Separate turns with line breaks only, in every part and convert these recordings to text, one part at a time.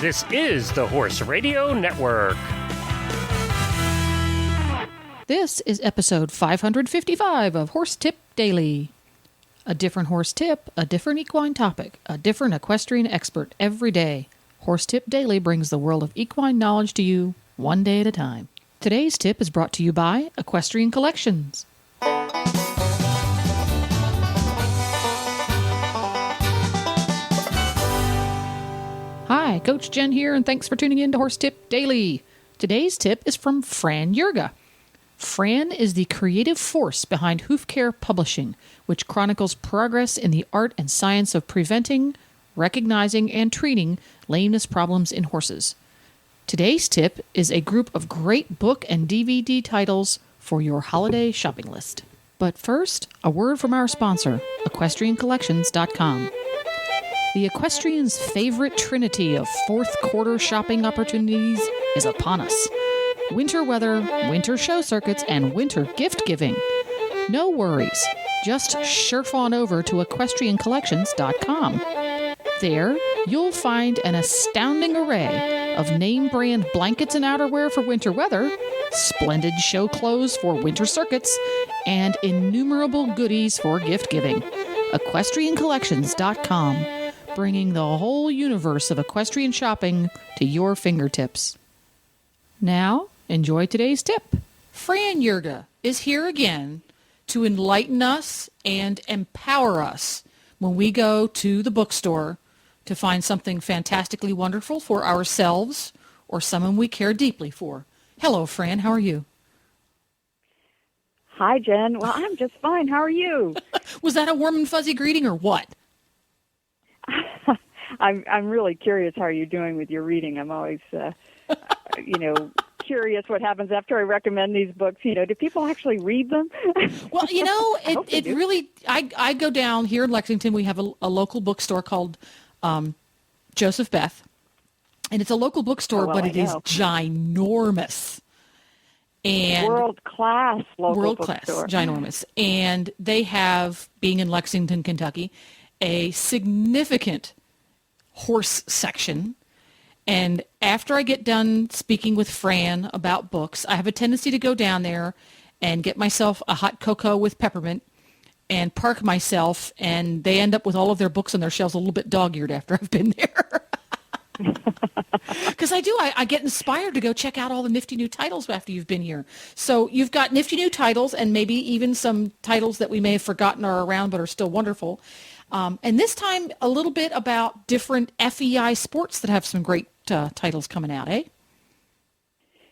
This is the Horse Radio Network.
This is episode 555 of Horse Tip Daily. A different horse tip, a different equine topic, a different equestrian expert every day. Horse Tip Daily brings the world of equine knowledge to you, one day at a time. Today's tip is brought to you by Equestrian Collections. Hi, Coach Jen here, and thanks for tuning in to Horse Tip Daily. Today's tip is from Fran Jurga. Fran is the creative force behind Hoof Care Publishing, which chronicles progress in the art and science of preventing, recognizing, and treating lameness problems in horses. Today's tip is a group of great book and DVD titles for your holiday shopping list. But first, a word from our sponsor, EquestrianCollections.com. The equestrian's favorite trinity of fourth quarter shopping opportunities is upon us. Winter weather, winter show circuits, and winter gift giving. No worries. Just surf on over to EquestrianCollections.com. There, you'll find an astounding array of name-brand blankets and outerwear for winter weather, splendid show clothes for winter circuits, and innumerable goodies for gift giving. EquestrianCollections.com, bringing the whole universe of equestrian shopping to your fingertips. Now, enjoy today's tip. Fran Jurga is here again to enlighten us and empower us when we go to the bookstore to find something fantastically wonderful for ourselves or someone we care deeply for. Hello, Fran. How are you?
Hi, Jen. Well, I'm just fine. How are you?
Was that a warm and fuzzy greeting or what?
I'm really curious how you're doing with your reading. I'm always, curious what happens after I recommend these books. Do people actually read them?
Well, it really, I go down here in Lexington. We have a local bookstore called Joseph Beth, and it's a local bookstore, but it is ginormous. And
world-class local bookstore.
Ginormous. And they have, being in Lexington, Kentucky, a significant horse section. And after I get done speaking with Fran about books, I have a tendency to go down there and get myself a hot cocoa with peppermint and park myself, and they end up with all of their books on their shelves a little bit dog-eared after I've been there. Because I get inspired to go check out all the nifty new titles after you've been here. So you've got nifty new titles and maybe even some titles that we may have forgotten are around but are still wonderful. And this time, a little bit about different FEI sports that have some great titles coming out, eh?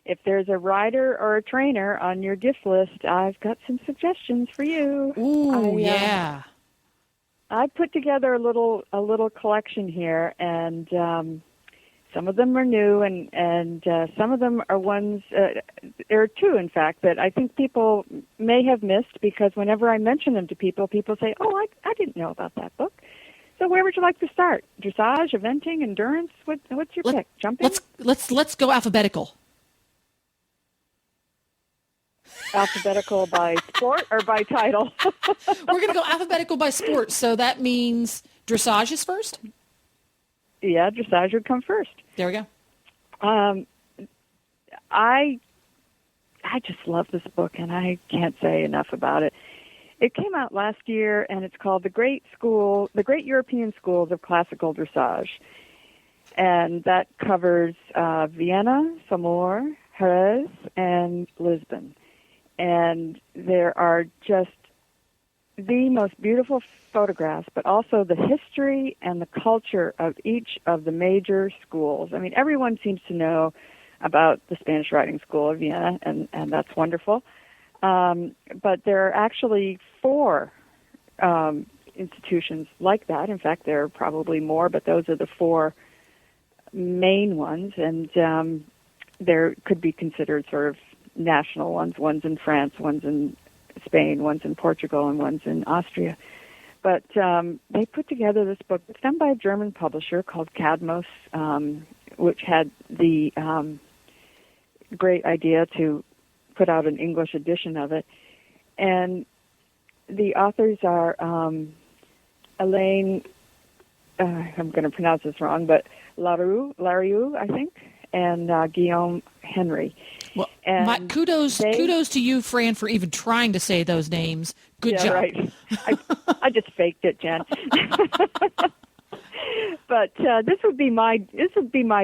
If there's a rider or a trainer on your gift list, I've got some suggestions for you.
Ooh, yeah.
I put together a little collection here, and some of them are new, and some of them are ones. There are two, in fact, that I think people may have missed because whenever I mention them to people, people say, "Oh, I didn't know about that book." So where would you like to start? Dressage, eventing, endurance? What's your pick? Jumping?
Let's go alphabetical.
Alphabetical by sport or by title?
We're going to go alphabetical by sport. So that means dressage is first?
Yeah, dressage would come first.
There we go.
I just love this book, and I can't say enough about it. It came out last year, and it's called The Great European Schools of Classical Dressage. And that covers Vienna, Saumur, Jerez, and Lisbon. And there are just the most beautiful photographs, but also the history and the culture of each of the major schools. I mean, everyone seems to know about the Spanish Riding School of Vienna, and that's wonderful. But there are actually 4 institutions like that. In fact, there are probably more, but those are the 4 main ones, and there could be considered sort of national ones. One's in France, one's in Spain, one's in Portugal, and one's in Austria. But they put together this book. It's done by a German publisher called Cadmos, which had the great idea to put out an English edition of it. And the authors are Elaine I'm going to pronounce this wrong, but Lariou, I think, and Guillaume Henry.
Well,
And
kudos to you, Fran, for even trying to say those names. Good job.
Right. I just faked it, Jen. But this would be my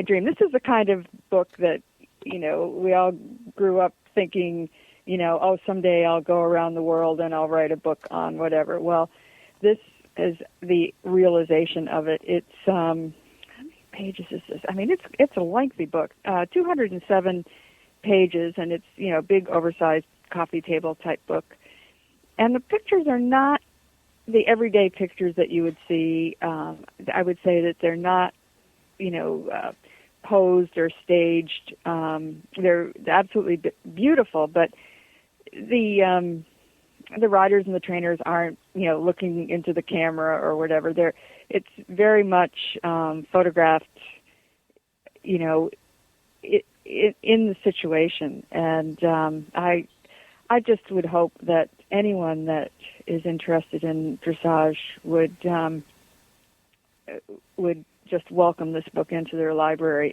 dream. This is the kind of book that, we all grew up thinking, oh, someday I'll go around the world and I'll write a book on whatever. Well, this is the realization of it. It's how many pages is this? I mean, it's a lengthy book, 207 pages, and it's big, oversized coffee table type book. And the pictures are not the everyday pictures that you would see. I would say that they're not, posed or staged. They're absolutely beautiful, but the riders and the trainers aren't, looking into the camera or whatever. It's very much photographed, in the situation. And I just would hope that anyone that is interested in dressage would just welcome this book into their library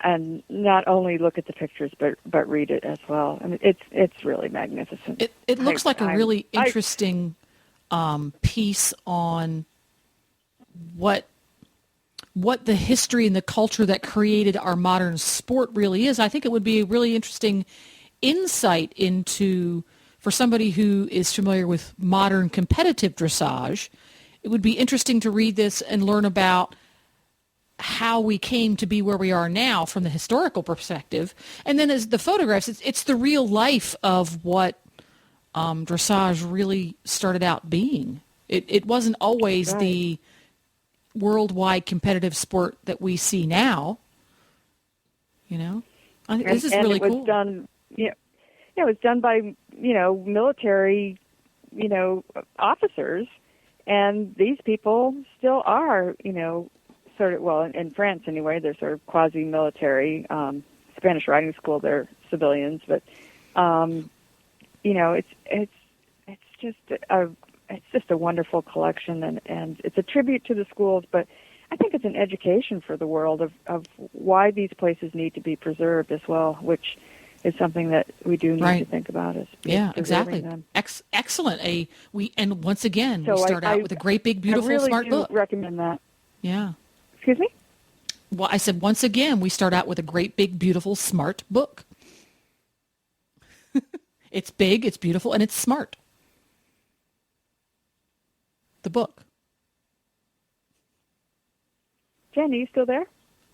and not only look at the pictures but read it as well. I mean, it's really magnificent.
It looks like a really interesting piece on what the history and the culture that created our modern sport really is. I think it would be a really interesting insight into, for somebody who is familiar with modern competitive dressage, it would be interesting to read this and learn about how we came to be where we are now from the historical perspective. And then as the photographs, it's the real life of what dressage really started out being. It wasn't always
right.
The worldwide competitive sport that we see now. I think this is really cool.
It was done by, military, officers, and these people still are, sort of, well, in France anyway, they're sort of quasi-military. Spanish riding school, they're civilians, but, it's just a wonderful collection, and it's a tribute to the schools, but I think it's an education for the world of why these places need to be preserved as well, which is something that we do need to think about.
Exactly.
Them.
Excellent. And once again, we start out with a great, big, beautiful,
really
smart book.
Recommend that.
Yeah.
Excuse me?
Well, I said once again, we start out with a great, big, beautiful, smart book. It's big, it's beautiful, and it's smart. The book.
Jen, are you still there?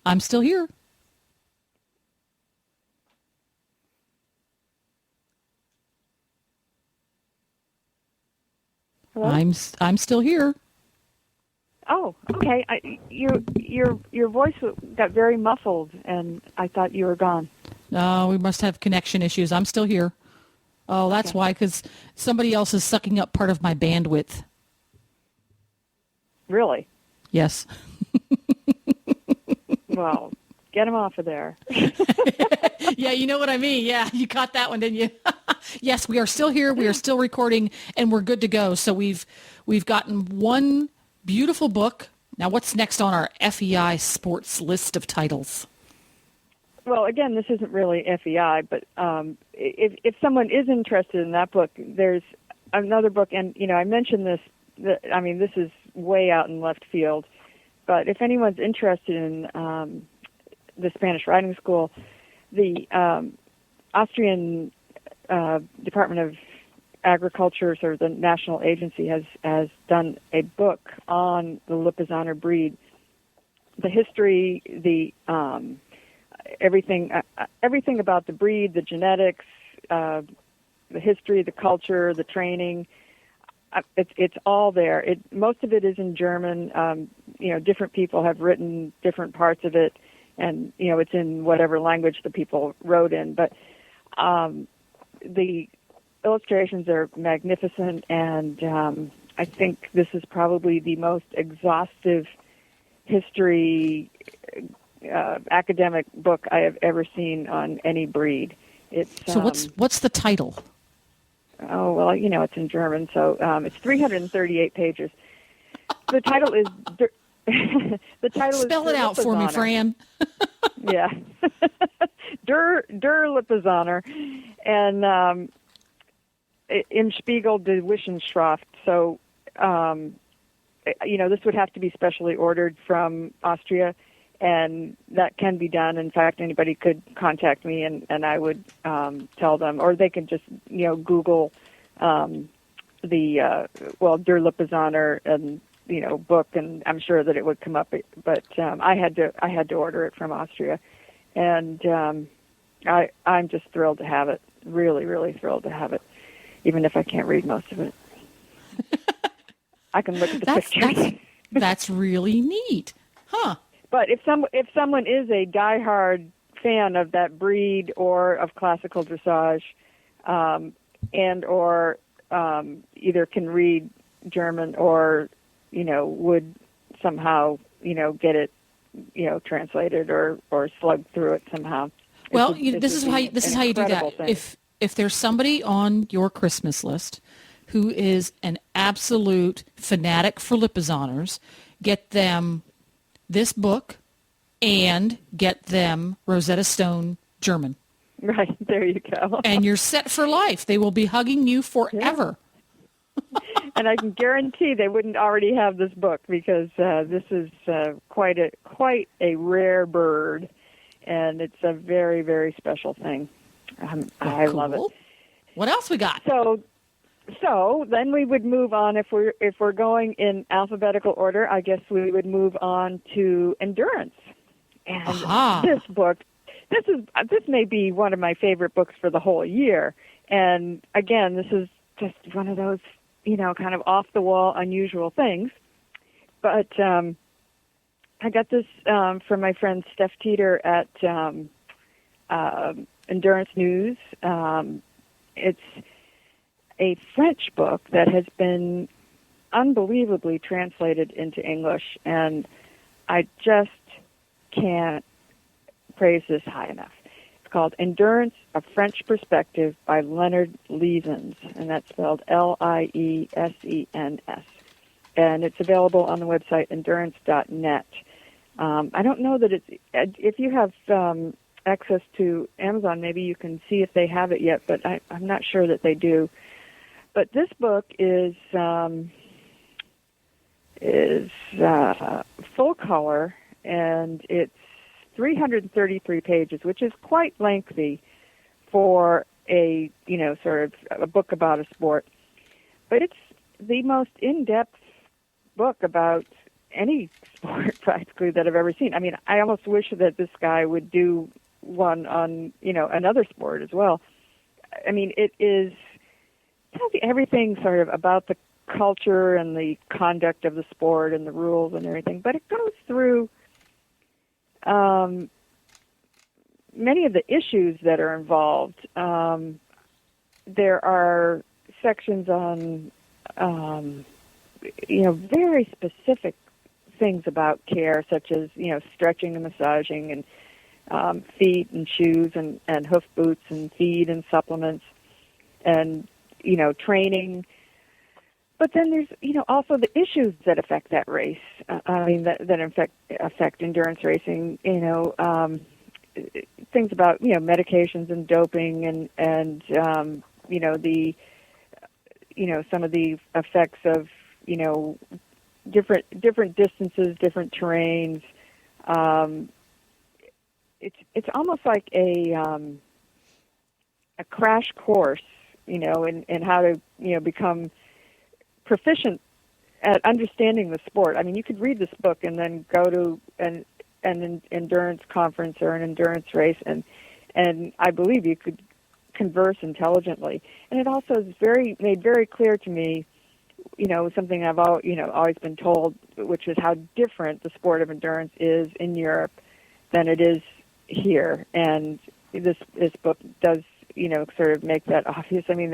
I'm still here.
Hello?
I'm still here.
Oh, okay. Your voice got very muffled, and I thought you were gone.
No, we must have connection issues. I'm still here. Oh, that's
okay.
why, because somebody else is sucking up part of my bandwidth.
Really?
Yes.
Well, get him off of there.
Yeah, you know what I mean. Yeah, you caught that one, didn't you? Yes, we are still here. We are still recording, and we're good to go. So we've gotten one beautiful book. Now, what's next on our FEI sports list of titles?
Well, again, this isn't really FEI, but if someone is interested in that book, there's another book, and I mentioned this. This is way out in left field, but if anyone's interested in the Spanish riding school, the Austrian Department of Agriculture, sort of the national agency, has done a book on the Lipizzaner breed, the history, the everything about the breed, the genetics, the history, the culture, the training. It's all there. Most of it is in German. Different people have written different parts of it, and it's in whatever language the people wrote in. But the illustrations are magnificent, and I think this is probably the most exhaustive history academic book I have ever seen on any breed.
So what's the title?
Oh, well, it's in German, so it's 338 pages. The title is the title
Spell
is
it out for me, Fran.
Yeah. Der Lipizzaner. And Im Spiegel de Wissenschaft. So, this would have to be specially ordered from Austria, and that can be done. In fact, anybody could contact me, and I would tell them, or they can just, Google Der Lipizzaner and, book, and I'm sure that it would come up. But I had to order it from Austria, and I'm just thrilled to have it. Really, really thrilled to have it, even if I can't read most of it. I can look at the pictures.
That's really neat, huh?
But if someone is a diehard fan of that breed or of classical dressage, and or either can read German or would somehow get it translated or slug through it somehow.
Well, this is how you do that.
Thing.
If there's somebody on your Christmas list who is an absolute fanatic for Lipizzaners, get them this book and get them Rosetta Stone German.
Right, there you go.
And you're set for life. They will be hugging you forever.
Yeah. And I can guarantee they wouldn't already have this book, because this is quite a rare bird, and it's a very, very special thing. I love it.
What else we got?
So then we would move on, if we're going in alphabetical order, I guess we would move on to endurance. And this book, this may be one of my favorite books for the whole year. And again, this is just one of those, kind of off the wall, unusual things. But I got this from my friend Steph Teeter at Endurance News. It's a French book that has been unbelievably translated into English, and I just can't praise this high enough. It's called Endurance, A French Perspective by Leonard Liesens, and that's spelled Liesens. And it's available on the website endurance.net. I don't know that if you have access to Amazon, maybe you can see if they have it yet, but I'm not sure that they do. But this book is full color, and it's 333 pages, which is quite lengthy for a sort of a book about a sport. But it's the most in-depth book about any sport practically that I've ever seen. I mean, I almost wish that this guy would do one on another sport as well. I mean, it tells you everything sort of about the culture and the conduct of the sport and the rules and everything, but it goes through many of the issues that are involved. There are sections on very specific things about care, such as stretching and massaging, and feet and shoes and hoof boots and feed and supplements, and training. But then there's also the issues that affect that race. That affect endurance racing. Things about medications and doping and some of the effects of different distances, different terrains. It's almost like a crash course, in how to become proficient at understanding the sport. I mean, you could read this book and then go to an endurance conference or an endurance race, and I believe you could converse intelligently. And it also is made very clear to me, something I've always been told, which is how different the sport of endurance is in Europe than it is here. And this book does sort of make that obvious. I mean,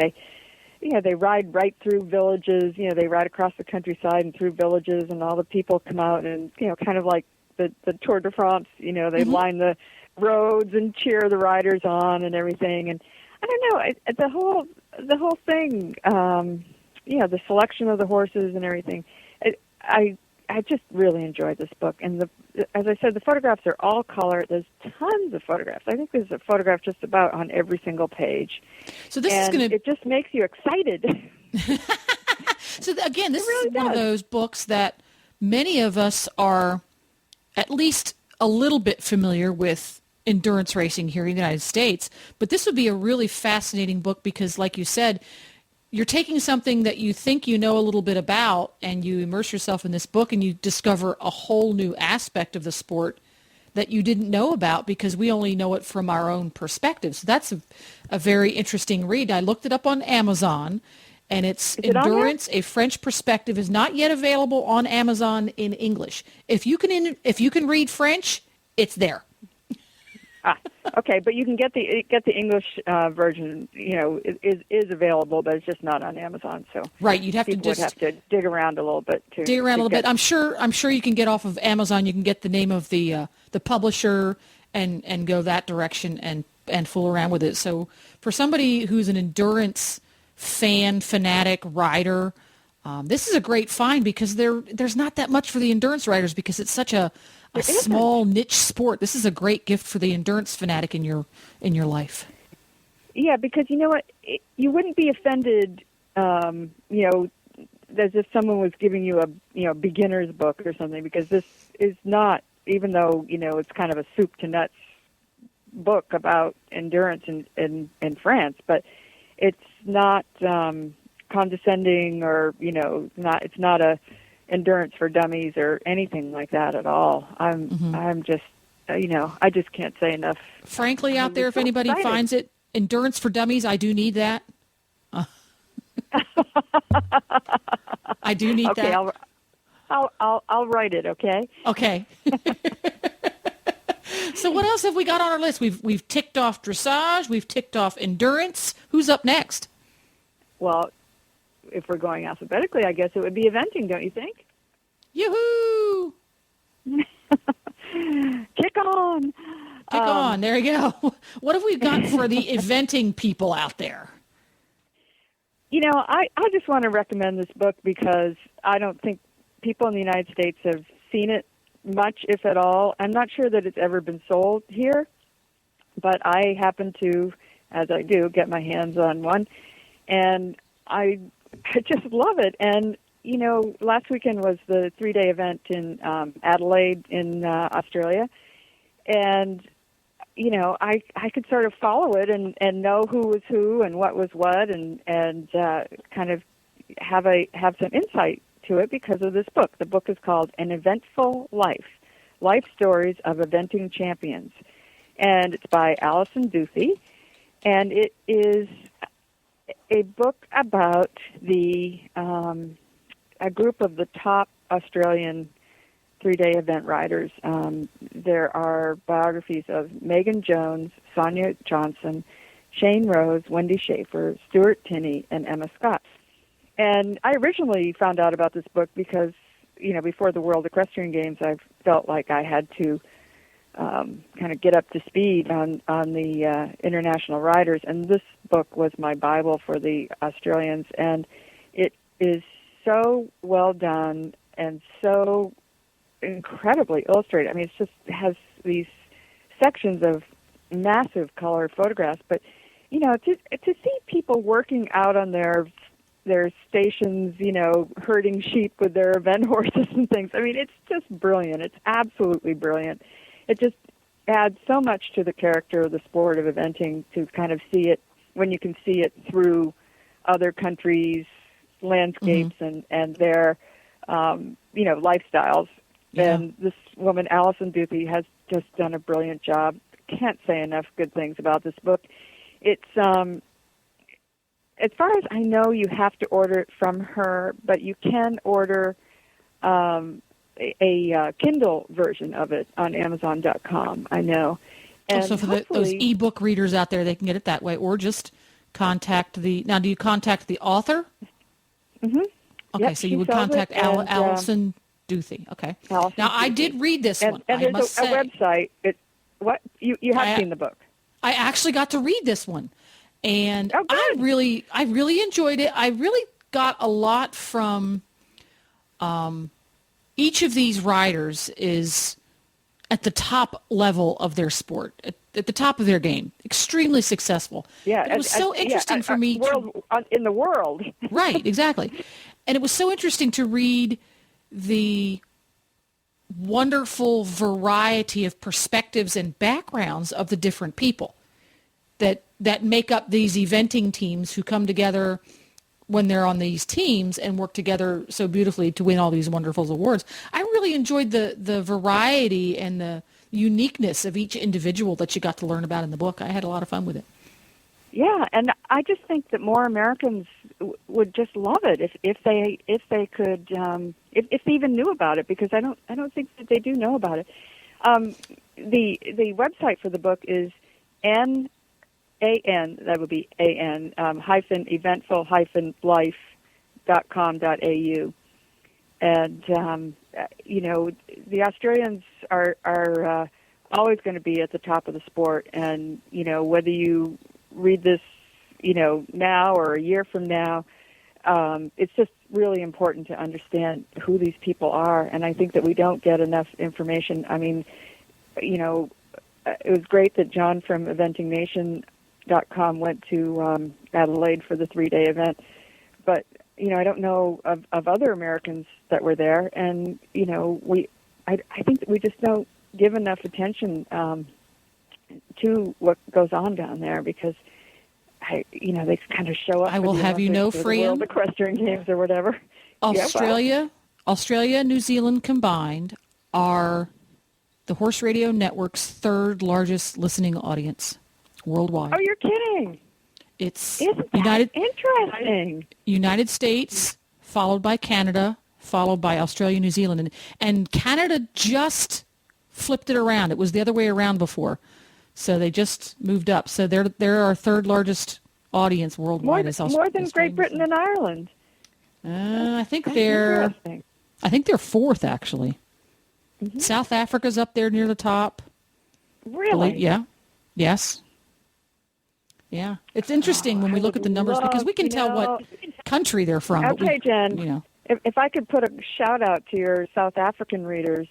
they ride right through villages. They ride across the countryside and through villages, and all the people come out and kind of like the Tour de France. They
Mm-hmm.
line the roads and cheer the riders on and everything. And I don't know, the whole thing. The selection of the horses and everything. I I just really enjoyed this book. And as I said, the photographs are all color. There's tons of photographs. I think there's a photograph just about on every single page.
So this
and
is going to...
It just makes you excited.
So again, this
really
is one of
does.
those books that many of us are at least a little bit familiar with endurance racing here in the United States. But this would be a really fascinating book because, like you said, you're taking something that you think you know a little bit about and you immerse yourself in this book and you discover a whole new aspect of the sport that you didn't know about because we only know it from our own perspective. So that's a very interesting read. I looked it up on Amazon, and it's Endurance, A French Perspective is not yet available on Amazon in English. If you can read French, it's there.
Okay, but you can get the English version. Is available, but it's just not on Amazon. So
right, you'd have to
would have to dig around a little bit to
dig around a little bit. I'm sure you can get off of Amazon. You can get the name of the publisher and go that direction and fool around with it. So for somebody who's an endurance fanatic rider, this is a great find because there's not that much for the endurance riders because it's such a small niche sport. This is a great gift for the endurance fanatic in your life.
Yeah, because you know what, you wouldn't be offended, as if someone was giving you a beginner's book or something, because this is not, even though it's kind of a soup to nuts book about endurance in France, but it's not condescending or it's not a endurance for dummies or anything like that at all. I'm just I just can't say enough.
Frankly, out there, if anybody finds it, endurance for dummies, I do need that. I do need
that. Okay, I'll write it. Okay.
Okay. So what else have we got on our list? We've ticked off dressage. We've ticked off endurance. Who's up next?
Well, if we're going alphabetically, I guess it would be eventing, don't you think?
Yoo-hoo!
Kick on!
Kick on. There you go. What have we got for the eventing people out there?
I just want to recommend this book because I don't think people in the United States have seen it much, if at all. I'm not sure that it's ever been sold here, but I happen to, as I do, get my hands on one, and I just love it. And, last weekend was the 3-day event in Adelaide in Australia, and, I could sort of follow it and know who was who and what was what and kind of have some insight to it because of this book. The book is called An Eventful Life Stories of Eventing Champions, and it's by Alison Duthie, and it is a book about a group of the top Australian 3-day event riders. There are biographies of Megan Jones, Sonia Johnson, Shane Rose, Wendy Schaefer, Stuart Tinney, and Emma Scott. And I originally found out about this book because, before the World Equestrian Games, I felt like I had to kind of get up to speed on the international riders. And this book was my Bible for the Australians. And it is so well done and so incredibly illustrated. I mean, it has sections of massive color photographs. But, to see people working out on their stations, herding sheep with their event horses and things. I mean, it's just brilliant. It's absolutely brilliant. It just adds so much to the character of the sport of eventing to kind of see it when you can see it through other countries' landscapes and their, lifestyles. Yeah. And this woman, Alison Duthie, has just done a brilliant job. Can't say enough good things about this book. It's as far as I know, you have to order it from her, but you can order a Kindle version of it on Amazon.com, I know. And
so for those ebook readers out there, they can get it that way, or just contact now, do you contact the author?
Mm-hmm.
Okay,
yep,
so you would contact Alison Duthie. Okay.
Alison
now,
Duthie.
I did read this one.
And
I
there's
must
a
say.
website. You have seen the book.
I actually got to read this one, and
oh,
I really enjoyed it. I really got a lot from, each of these riders is at the top level of their sport, at the top of their game, extremely successful.
Yeah,
it was so interesting for me.
In the world.
Right, exactly. And it was so interesting to read the wonderful variety of perspectives and backgrounds of the different people that make up these eventing teams who come together when they're on these teams and work together so beautifully to win all these wonderful awards. I really enjoyed the variety and the uniqueness of each individual that you got to learn about in the book. I had a lot of fun with it.
Yeah, and I just think that more Americans would just love it if they could if they even knew about it, because I don't think that they do know about it. The website for the book is that would be hyphen eventful hyphen life.com.au, and the Australians are always going to be at the top of the sport, and whether you read this now or a year from now, it's just really important to understand who these people are, and I think that we don't get enough information. I mean, it was great that John from eventingnation.com went to Adelaide for the 3-day event, but I don't know of other Americans that were there, and I think that we just don't give enough attention to what goes on down there, because they kind of show up.
I will have you know, Fran,
the World Equestrian Games or whatever.
Australia, and New Zealand combined are the Horse Radio Network's third largest listening audience worldwide.
Oh, you're kidding!
Isn't
that interesting?
United States, followed by Canada, followed by Australia, New Zealand, and Canada just flipped it around. It was the other way around before, so they just moved up. So they're our third largest audience worldwide.
More than Great Britain and Ireland.
I think they're fourth, actually. Mm-hmm. South Africa's up there near the top.
Really?
Yeah. Yes. Yeah. It's interesting when we look at the numbers, because we can tell what country they're from.
Okay, Jen. If I could put a shout out to your South African readers,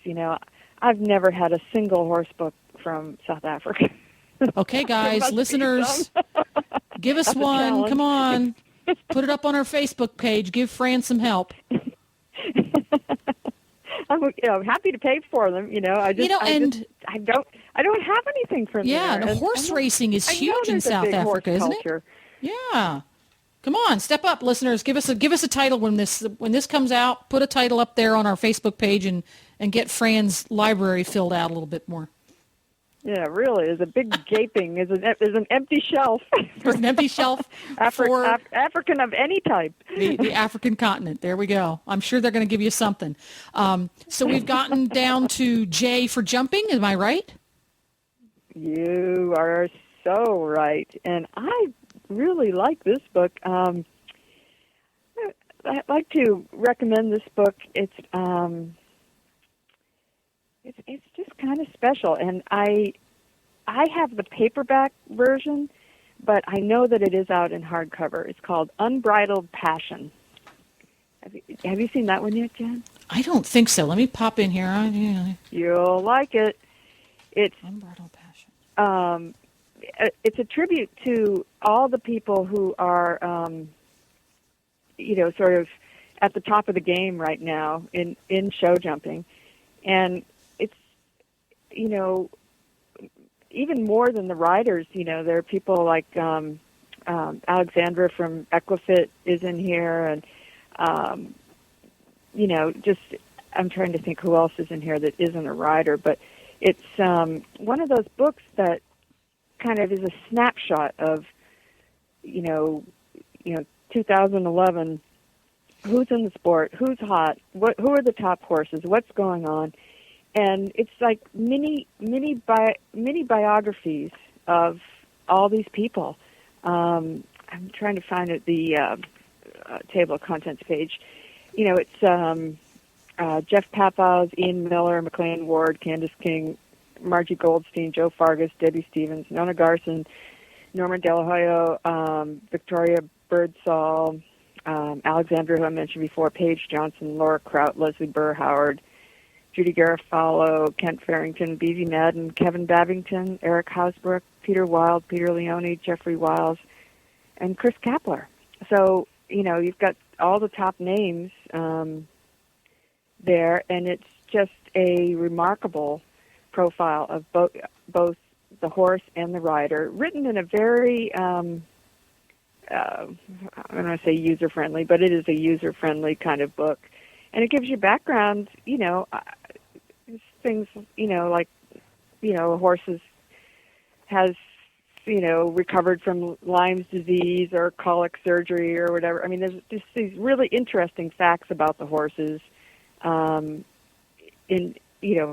I've never had a single horse book from South Africa.
Okay, guys, listeners, give us one. Come on. Put it up on our Facebook page. Give Fran some help.
I'm happy to pay for them. I don't have anything from there.
Yeah, and horse racing is huge in South Africa, isn't it? Yeah. Come on, step up, listeners. Give us a title when this comes out. Put a title up there on our Facebook page and get Fran's library filled out a little bit more.
Yeah, really. There's a big gaping. There's an empty shelf.
There's an empty shelf for
African of any type.
The African continent. There we go. I'm sure they're going to give you something. So we've gotten down to J for jumping. Am I right?
You are so right. And I really like this book. I'd like to recommend this book. It's just kind of special, and I have the paperback version, but I know that it is out in hardcover. It's called Unbridled Passion. Have you seen that one yet, Jen?
I don't think so. Let me pop in here.
You'll like it. It's
Unbridled Passion.
It's a tribute to all the people who are, sort of at the top of the game right now in show jumping, and it's, even more than the riders. There are people like Alexandra from Equifit is in here, and just I'm trying to think who else is in here that isn't a rider, but it's one of those books that kind of is a snapshot of 2011. Who's in the sport? Who's hot? Who are the top horses? What's going on? And it's like mini biographies of all these people. I'm trying to find it, the table of contents page. It's Jeff Papaz, Ian Miller, McLean Ward, Candace King, Margie Goldstein, Joe Fargus, Debbie Stevens, Nona Garson, Norman De La Hoya, Victoria Birdsall, Alexandra, who I mentioned before, Paige Johnson, Laura Kraut, Leslie Burr Howard, Judy Garofalo, Kent Farrington, B.V. Madden, Kevin Babington, Eric Hausbrook, Peter Wild, Peter Leone, Jeffrey Wiles, and Chris Kapler. So, you've got all the top names there, and it's just a remarkable profile of both the horse and the rider, written in a very, I don't want to say user-friendly, but it is a user-friendly kind of book. And it gives you background, things, like, a horse has, recovered from Lyme's disease or colic surgery or whatever. I mean, there's just these really interesting facts about the horses in,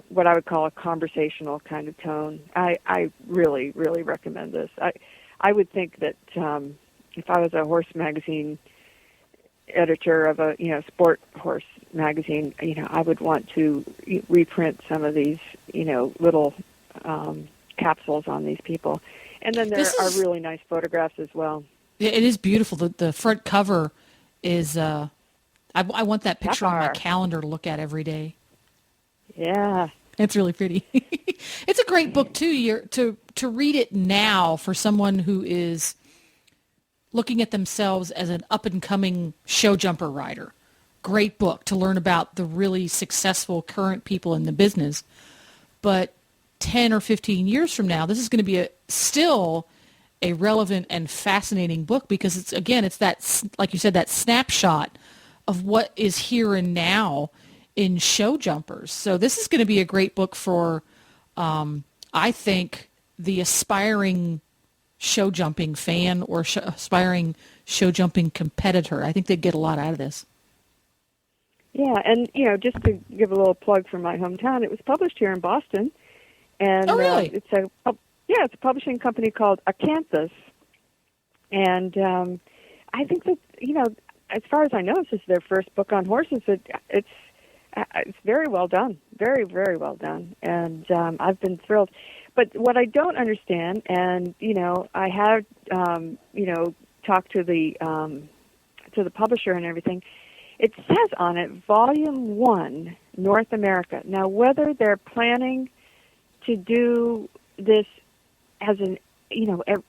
what I would call a conversational kind of tone. I really, really recommend this. I would think that if I was a horse magazine editor of a, sport horse magazine, I would want to reprint some of these, little capsules on these people. And then there are really nice photographs as well.
It is beautiful. The front cover is, I want that picture on my calendar to look at every day.
Yeah.
It's really pretty. It's a great book, too, to read it now for someone who is looking at themselves as an up-and-coming show jumper rider. Great book to learn about the really successful current people in the business. But 10 or 15 years from now, this is going to be still a relevant and fascinating book because it's that, like you said, that snapshot of what is here and now in show jumpers. So this is going to be a great book for, I think, the aspiring show jumping fan or aspiring show jumping competitor. I think they'd get a lot out of this.
Yeah, and just to give a little plug for my hometown, it was published here in Boston, and
really?
It's a publishing company called Acanthus, and I think that as far as I know, this is their first book on horses. It's very well done, very, very well done, and I've been thrilled. But what I don't understand, and I have talked to the publisher and everything. It says on it, Volume 1, North America. Now, whether they're planning to do this as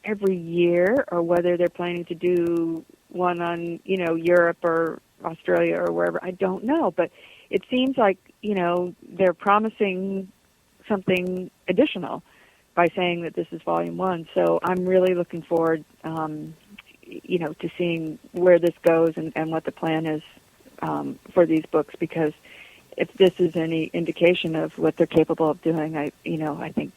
every year, or whether they're planning to do one on Europe or Australia or wherever, I don't know. But it seems like they're promising something additional by saying that this is Volume 1. So I'm really looking forward, to seeing where this goes and what the plan is for these books. Because if this is any indication of what they're capable of doing, I think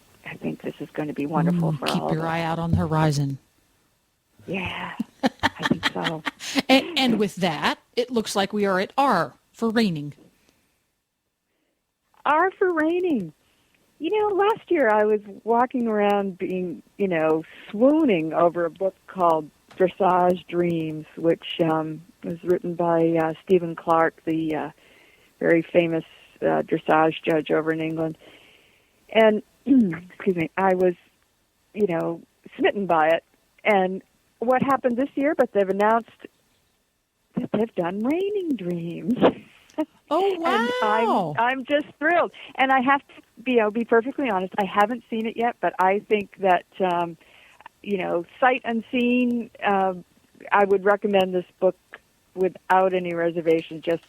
this is going to be wonderful for all of us.
Keep your eye out on the horizon.
Yeah, I think so.
And with that, it looks like we are at R for raining.
R for raining. Last year I was walking around being, swooning over a book called Dressage Dreams, which was written by Stephen Clark, the very famous dressage judge over in England. And, excuse me, I was, smitten by it. And what happened this year? But they've announced that they've done Raining Dreams.
Oh, wow.
And I'm just thrilled. And I have to be perfectly honest, I haven't seen it yet, but I think that, sight unseen, I would recommend this book without any reservation. Just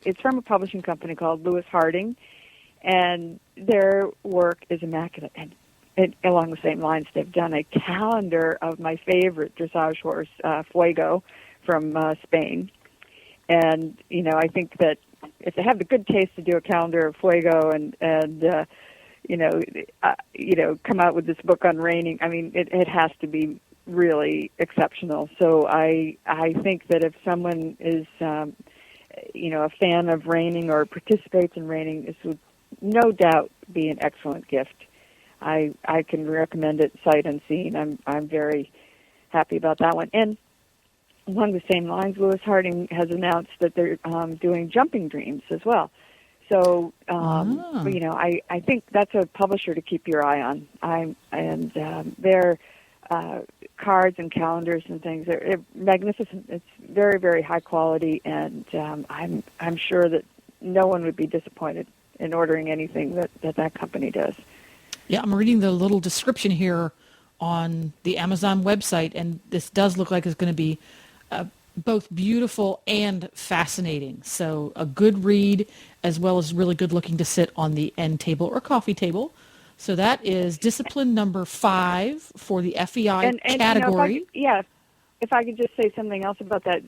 it's from a publishing company called Lewis Harding, and their work is immaculate. And along the same lines, they've done a calendar of my favorite dressage horse, Fuego, from Spain. And, I think that if they have the good taste to do a calendar of Fuego and come out with this book on reining, I mean, it has to be really exceptional. So I think that if someone is, a fan of reining or participates in reining, this would no doubt be an excellent gift. I can recommend it sight unseen. I'm very happy about that one. And along the same lines, Lewis Harding has announced that they're doing Jumping Dreams as well. So, I think that's a publisher to keep your eye on. Their cards and calendars and things are magnificent. It's very, very high quality, and I'm sure that no one would be disappointed in ordering anything that company does.
Yeah, I'm reading the little description here on the Amazon website, and this does look like it's going to be both beautiful and fascinating. So a good read, as well as really good looking to sit on the end table or coffee table. So that is discipline number 5 for the FEI category.
If I could just say something else about that,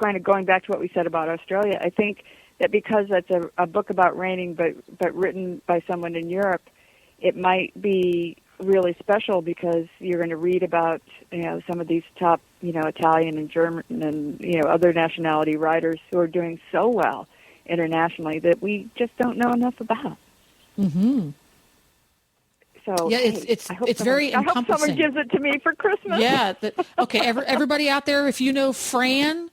kind of going back to what we said about Australia, I think that because that's a book about reining, but written by someone in Europe, it might be really special because you're going to read about some of these top Italian and German and other nationality writers who are doing so well internationally that we just don't know enough about.
Mm-hmm.
So
yeah, it's very encompassing.
I hope someone gives it to me for Christmas.
Yeah. Okay. Everybody out there, if you know Fran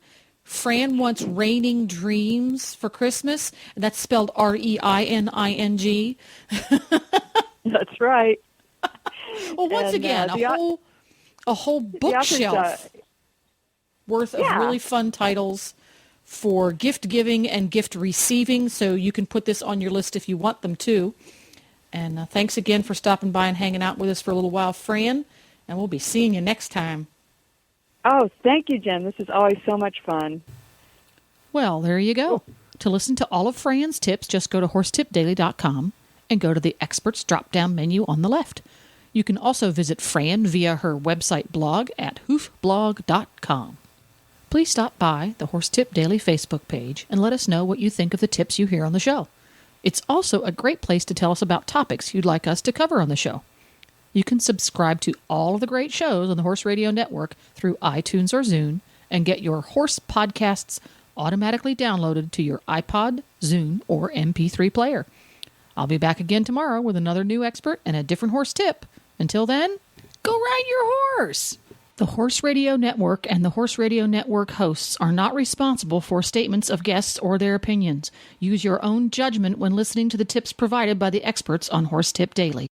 wants raining dreams for Christmas, and that's spelled REINING.
That's right.
Well, once again, a whole bookshelf worth of really fun titles for gift giving and gift receiving. So you can put this on your list if you want them to. And thanks again for stopping by and hanging out with us for a little while, Fran. And we'll be seeing you next time.
Oh, thank you, Jen. This is always so much fun.
Well, there you go. To listen to all of Fran's tips, just go to horsetipdaily.com and go to the experts drop-down menu on the left. You can also visit Fran via her website blog at hoofblog.com. Please stop by the Horse Tip Daily Facebook page and let us know what you think of the tips you hear on the show. It's also a great place to tell us about topics you'd like us to cover on the show. You can subscribe to all of the great shows on the Horse Radio Network through iTunes or Zune and get your horse podcasts automatically downloaded to your iPod, Zune, or MP3 player. I'll be back again tomorrow with another new expert and a different horse tip. Until then, go ride your horse! The Horse Radio Network and the Horse Radio Network hosts are not responsible for statements of guests or their opinions. Use your own judgment when listening to the tips provided by the experts on Horse Tip Daily.